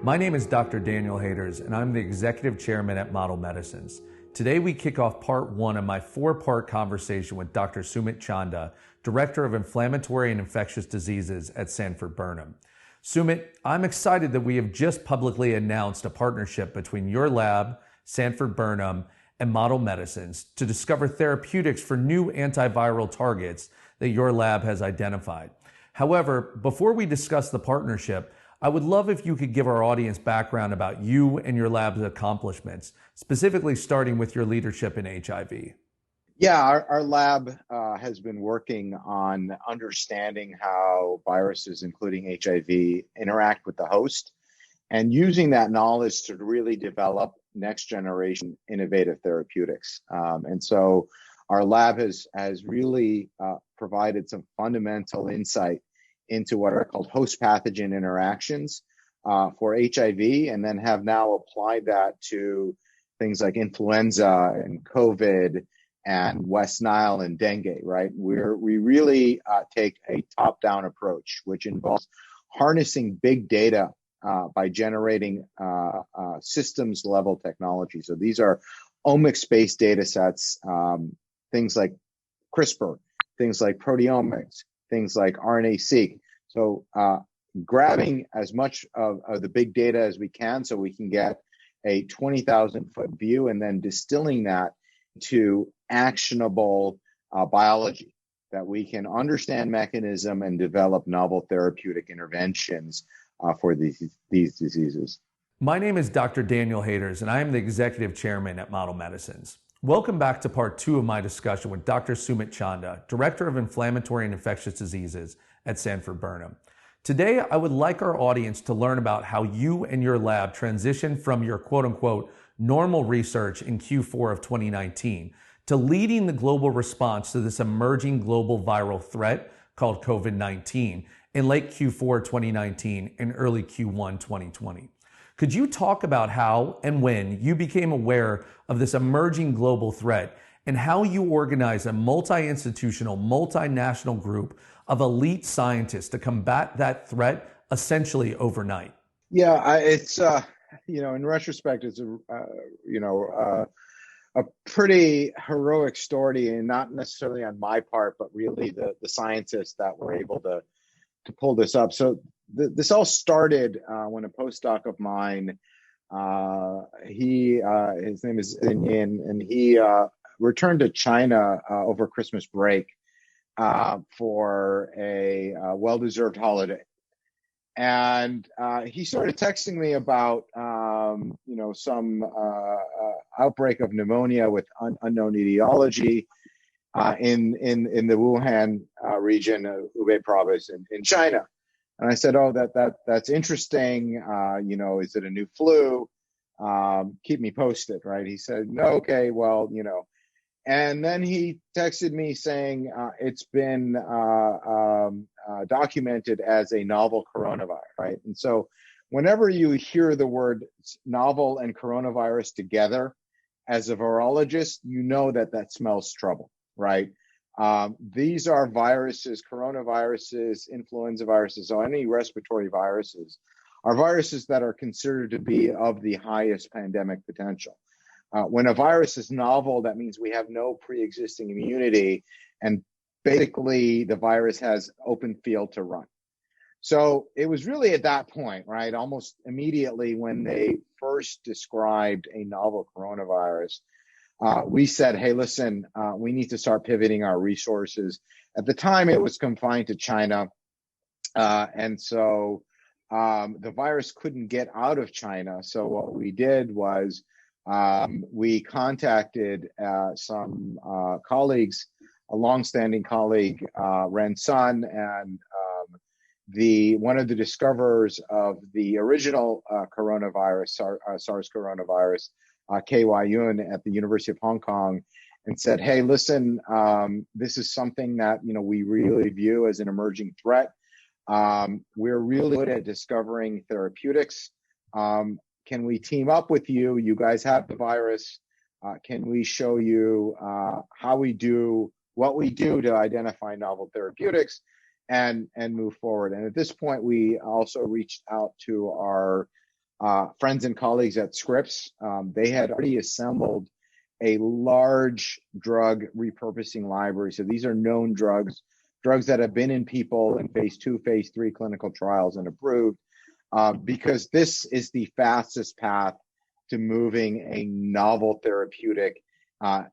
My name is Dr. Daniel Haters, and I'm the Executive Chairman at Model Medicines. Today we kick off part one of my four-part conversation with Dr. Sumit Chanda, Director of Inflammatory and Infectious Diseases at Sanford-Burnham. Sumit, I'm excited that we have just publicly announced a partnership between your lab, Sanford-Burnham, and Model Medicines to discover therapeutics for new antiviral targets that your lab has identified. However, before we discuss the partnership, I would love if you could give our audience background about you and your lab's accomplishments, specifically starting with your leadership in HIV. Yeah, our lab has been working on understanding how viruses, including HIV, interact with the host and using that knowledge to really develop next generation innovative therapeutics. And so our lab has really provided some fundamental insight into what are called host pathogen interactions for HIV, and then have now applied that to things like influenza and COVID and West Nile and dengue, right? We really take a top-down approach, which involves harnessing big data by generating systems-level technology. So these are omics-based data sets, things like CRISPR, things like proteomics, things like RNA-seq. So grabbing as much of the big data as we can so we can get a 20,000-foot view and then distilling that to actionable biology that we can understand mechanism and develop novel therapeutic interventions for these diseases. My name is Dr. Daniel Haters, and I am the Executive Chairman at Model Medicines. Welcome back to part two of my discussion with Dr. Sumit Chanda, Director of Inflammatory and Infectious Diseases at Sanford-Burnham. Today, I would like our audience to learn about how you and your lab transitioned from your quote-unquote normal research in Q4 of 2019 to leading the global response to this emerging global viral threat called COVID-19 in late Q4 2019 and early Q1 2020. Could you talk about how and when you became aware of this emerging global threat and how you organize a multi-institutional, multinational group of elite scientists to combat that threat essentially overnight? Yeah, it's in retrospect, it's a pretty heroic story, and not necessarily on my part, but really the scientists that were able to pull this up. So this all started when a postdoc of mine, his name is Yin, and he returned to China over Christmas break for a well-deserved holiday. And he started texting me about, some outbreak of pneumonia with unknown etiology in the Wuhan region of Hubei province in China. And I said, "Oh, that's interesting. Is it a new flu? Keep me posted," right? He said, "No, okay, well, And then he texted me saying it's been documented as a novel coronavirus, right? And so whenever you hear the word novel and coronavirus together, as a virologist, you know that smells trouble, right? These are viruses, coronaviruses, influenza viruses, or any respiratory viruses, are viruses that are considered to be of the highest pandemic potential. When a virus is novel, that means we have no pre-existing immunity, and basically the virus has open field to run. So it was really at that point, right, almost immediately when they first described a novel coronavirus, we said, hey, listen, we need to start pivoting our resources. At the time, it was confined to China, and so the virus couldn't get out of China. So what we did was we contacted some colleagues, a longstanding colleague, Ren Sun, and one of the discoverers of the original coronavirus, SARS coronavirus, K.Y. Yun at the University of Hong Kong, and said, hey, listen, this is something that we really view as an emerging threat. We're really good at discovering therapeutics. Can we team up with you? You guys have the virus. Can we show you how we do what we do to identify novel therapeutics and move forward? And at this point, we also reached out to our friends and colleagues at Scripps, they had already assembled a large drug repurposing library. So these are known drugs that have been in people in phase 2, phase 3 clinical trials and approved, because this is the fastest path to moving a novel therapeutic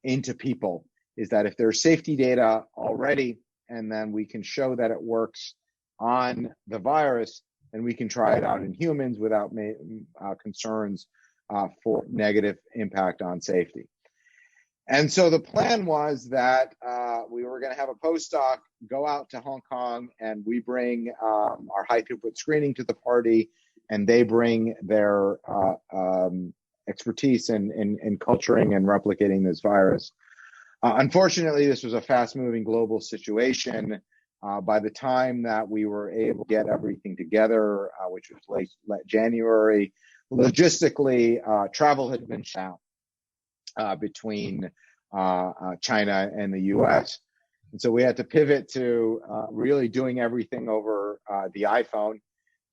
into people, is that if there's safety data already, and then we can show that it works on the virus, and we can try it out in humans without concerns for negative impact on safety. And so the plan was that we were going to have a postdoc go out to Hong Kong, and we bring our high throughput screening to the party, and they bring their expertise in culturing and replicating this virus. Unfortunately, this was a fast-moving global situation. By the time that we were able to get everything together, which was late January, logistically, travel had been shut down between China and the US. And so we had to pivot to really doing everything over the iPhone.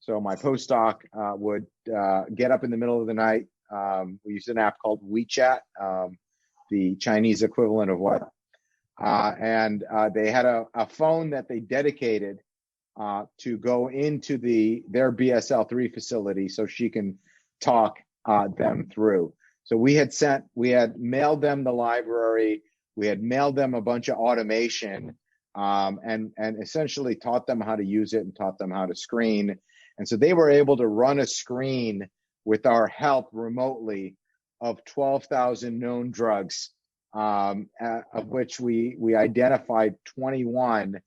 So my postdoc would get up in the middle of the night. We used an app called WeChat, the Chinese equivalent of what? And they had a phone that they dedicated to go into their BSL-3 facility so she can talk them through. So we had mailed them the library, we had mailed them a bunch of automation, and essentially taught them how to use it and taught them how to screen. And so they were able to run a screen with our help remotely of 12,000 known drugs, of which we identified 21,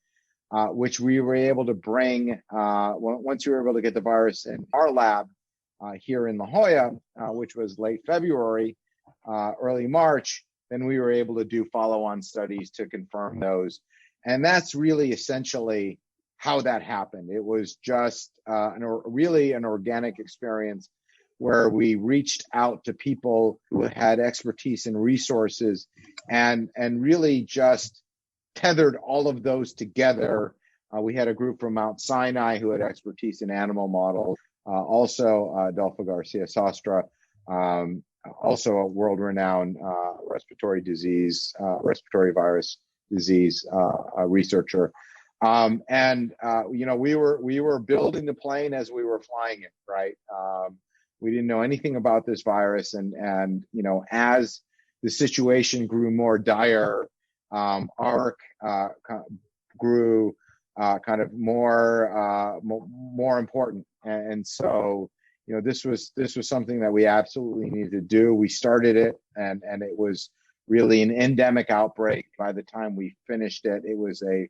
which we were able to bring, once we were able to get the virus in our lab here in La Jolla, which was late February, early March, then we were able to do follow-on studies to confirm those. And that's really essentially how that happened. It was just really an organic experience where we reached out to people who had expertise and resources and really just tethered all of those together. We had a group from Mount Sinai who had expertise in animal models, also Adolfo Garcia Sastra, also a world-renowned respiratory virus disease researcher. We were building the plane as we were flying it, right? We didn't know anything about this virus, and as the situation grew more dire, ARC grew kind of more important, and so this was something that we absolutely needed to do. We started it, and it was really an endemic outbreak. By the time we finished it, it was a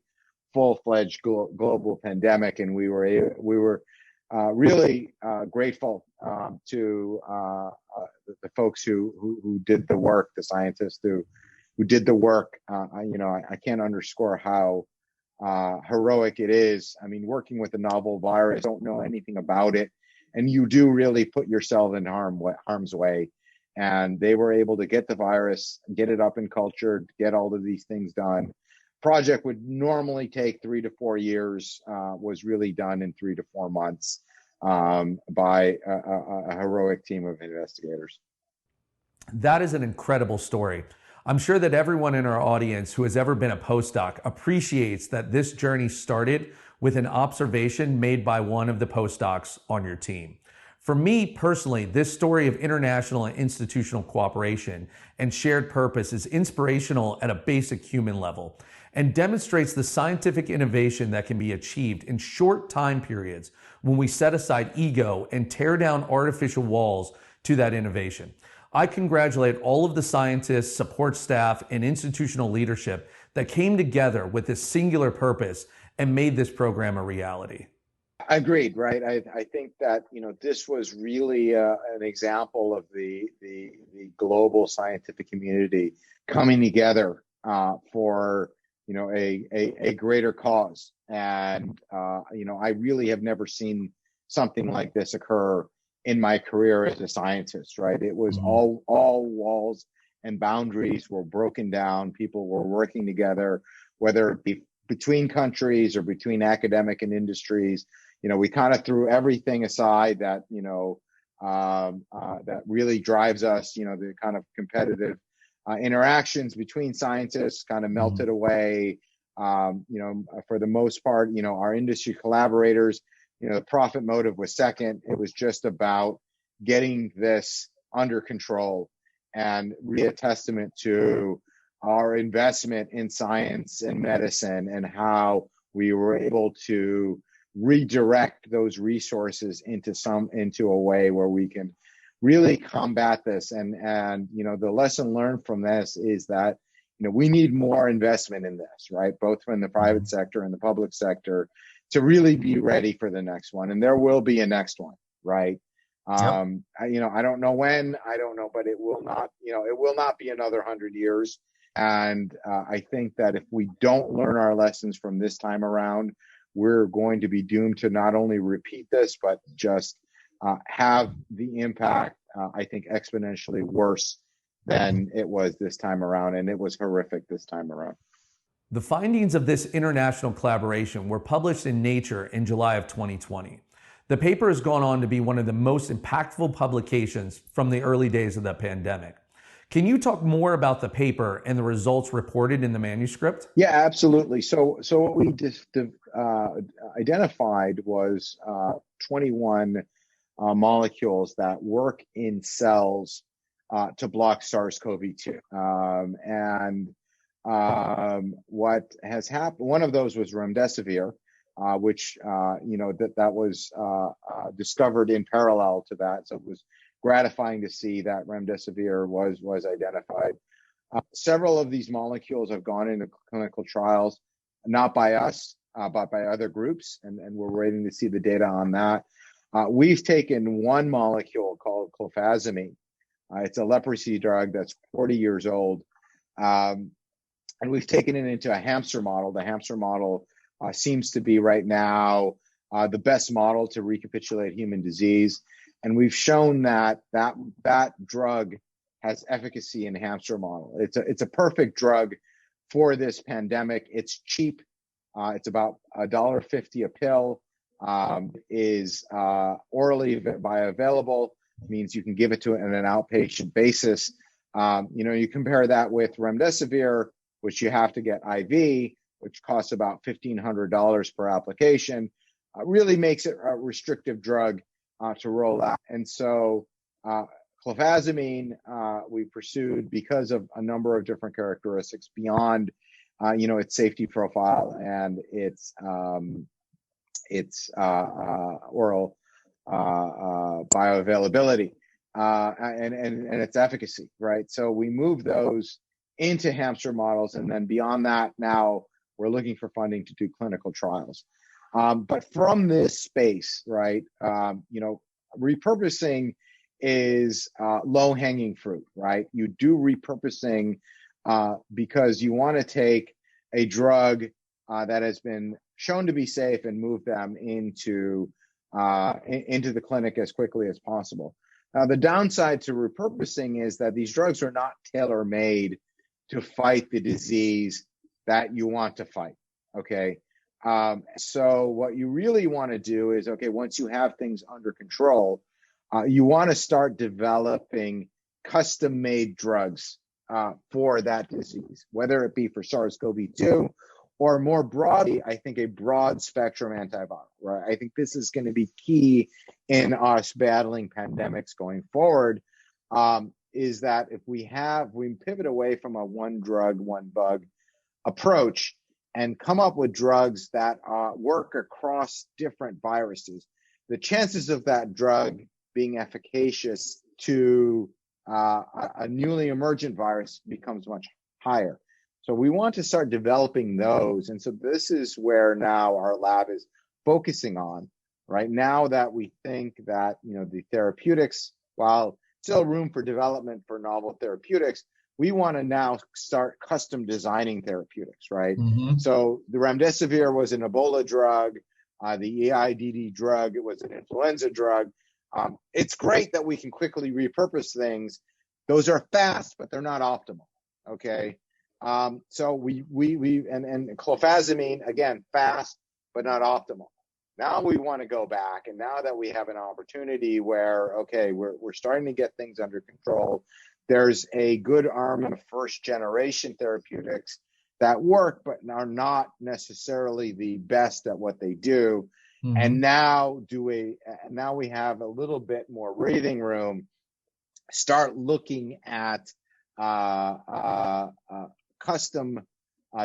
full-fledged global pandemic, and we were really grateful to the folks who did the work, the scientists who did the work. I can't underscore how heroic it is. I mean, working with a novel virus, don't know anything about it, and you do really put yourself in harm's way. And they were able to get the virus, get it up in culture, get all of these things done. Project would normally take 3 to 4 years, was really done in 3 to 4 months by a heroic team of investigators. That is an incredible story. I'm sure that everyone in our audience who has ever been a postdoc appreciates that this journey started with an observation made by one of the postdocs on your team. For me personally, this story of international and institutional cooperation and shared purpose is inspirational at a basic human level and demonstrates the scientific innovation that can be achieved in short time periods when we set aside ego and tear down artificial walls to that innovation. I congratulate all of the scientists, support staff, and institutional leadership that came together with this singular purpose and made this program a reality. Agreed, right? I think that this was really an example of the global scientific community coming together for a greater cause, and I really have never seen something like this occur in my career as a scientist. Right? It was all walls and boundaries were broken down. People were working together, whether it be between countries or between academic and industries. We kind of threw everything aside that, that really drives us. The kind of competitive interactions between scientists kind of melted away. For the most part, our industry collaborators, the profit motive was second. It was just about getting this under control, and really a testament to our investment in science and medicine and how we were able to redirect those resources into a way where we can really combat this. And the lesson learned from this is that we need more investment in this, right? Both from the private sector and the public sector, to really be ready for the next one. And there will be a next one, right? I don't know when, I don't know, but it will not be another 100 years. And I think that if we don't learn our lessons from this time around, we're going to be doomed to not only repeat this, but just have the impact, I think, exponentially worse than it was this time around. And it was horrific this time around. The findings of this international collaboration were published in Nature in July of 2020. The paper has gone on to be one of the most impactful publications from the early days of the pandemic. Can you talk more about the paper and the results reported in the manuscript? Yeah, absolutely. So what we identified was 21 molecules that work in cells to block SARS-CoV-2. What has happened, one of those was remdesivir, which, that was discovered in parallel to that. So it was gratifying to see that remdesivir was identified. Several of these molecules have gone into clinical trials, not by us, but by other groups, and we're waiting to see the data on that. We've taken one molecule called clofazimine. It's a leprosy drug that's 40 years old. And we've taken it into a hamster model. The hamster model seems to be right now the best model to recapitulate human disease. And we've shown that drug has efficacy in hamster model. It's a perfect drug for this pandemic. It's cheap. It's about $1.50 a pill. Is orally bioavailable, means you can give it to it on an outpatient basis. You compare that with remdesivir, which you have to get IV, which costs about $1,500 per application, really makes it a restrictive drug to roll out. And so clofazimine we pursued because of a number of different characteristics beyond its safety profile and its oral bioavailability and its efficacy, right? So we moved those into hamster models, and then beyond that, now we're looking for funding to do clinical trials. But from this space, right, repurposing is low-hanging fruit, right? You do repurposing because you want to take a drug that has been shown to be safe and move them into the clinic as quickly as possible. Now, the downside to repurposing is that these drugs are not tailor-made to fight the disease that you want to fight, okay? So what you really want to do is, once you have things under control, you want to start developing custom-made drugs for that disease, whether it be for SARS-CoV-2 or more broadly, I think a broad spectrum antiviral, right? I think this is going to be key in us battling pandemics going forward, is that if we pivot away from a one drug, one bug approach and come up with drugs that work across different viruses, the chances of that drug being efficacious to a newly emergent virus becomes much higher. So we want to start developing those. And so this is where now our lab is focusing on, right? Now that we think that, the therapeutics, while still room for development for novel therapeutics, we want to now start custom designing therapeutics, right? Mm-hmm. So the remdesivir was an Ebola drug. The EIDD drug, it was an influenza drug. It's great that we can quickly repurpose things. Those are fast, but they're not optimal, okay? So we clofazimine, again, fast, but not optimal. Now we want to go back, and now that we have an opportunity where, okay, we're starting to get things under control, there's a good arm of first generation therapeutics that work, but are not necessarily the best at what they do. Mm-hmm. And now we have a little bit more breathing room, start looking at custom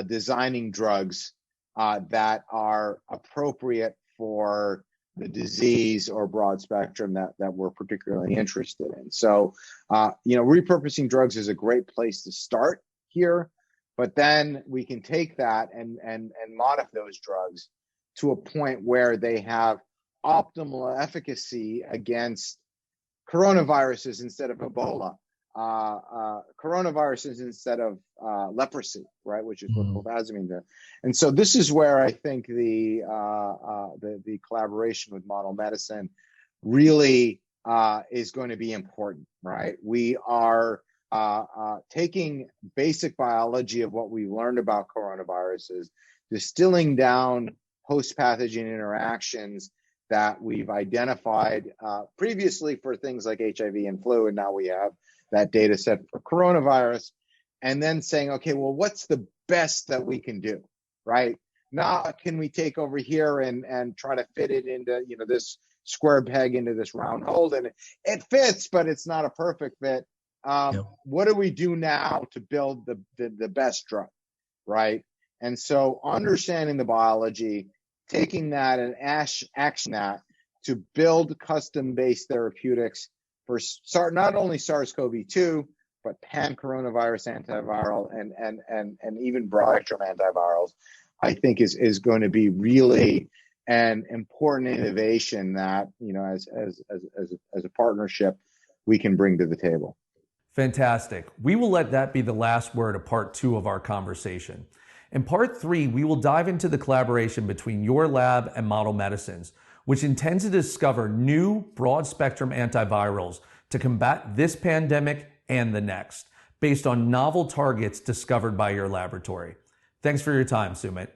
designing drugs that are appropriate for the disease or broad spectrum that we're particularly interested in. So, repurposing drugs is a great place to start here, but then we can take that and modify those drugs to a point where they have optimal efficacy against coronaviruses instead of Ebola, coronaviruses instead of leprosy, right? Which is what clofazimine did. And so this is where I think the collaboration with model medicine really is going to be important, right? We are taking basic biology of what we learned about coronaviruses, distilling down host-pathogen interactions that we've identified previously for things like HIV and flu, and now we have that data set for coronavirus, and then saying, okay, well, what's the best that we can do, right? Now, can we take over here and try to fit it into, this square peg into this round hole? And it fits, but it's not a perfect fit. What do we do now to build the best drug, right? And so understanding the biology, taking that and action that to build custom-based therapeutics for not only SARS-CoV-2, but pan-coronavirus antiviral and even broad-spectrum antivirals, I think is going to be really an important innovation that, as a partnership, we can bring to the table. Fantastic. We will let that be the last word of part 2 of our conversation. In part 3, we will dive into the collaboration between your lab and Model Medicines, which intends to discover new broad-spectrum antivirals to combat this pandemic and the next, based on novel targets discovered by your laboratory. Thanks for your time, Sumit.